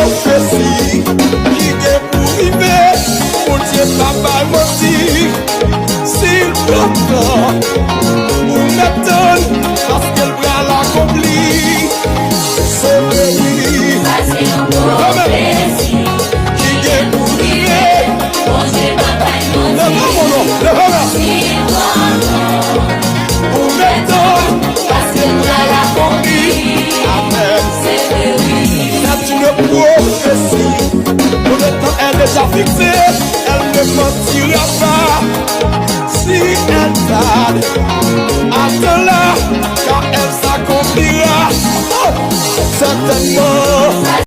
prophétie qui est pour arriver. Mon Dieu, papa, mentir. S'il t'entend, pour m'attendre, parce qu'elle va l'accomplir. C'est vrai, c'est une prophétie qui est pour arriver. Mon Dieu, papa, mentir. S'il t'entend, pour m'attendre, parce qu'elle va l'accomplir. amen. C'est vrai, C'est une prophétie. Pour le temps est déjà fixé, elle ne mentira pas. Si elle tarde, attends-la, car elle s'accomplira. Oh, certainement.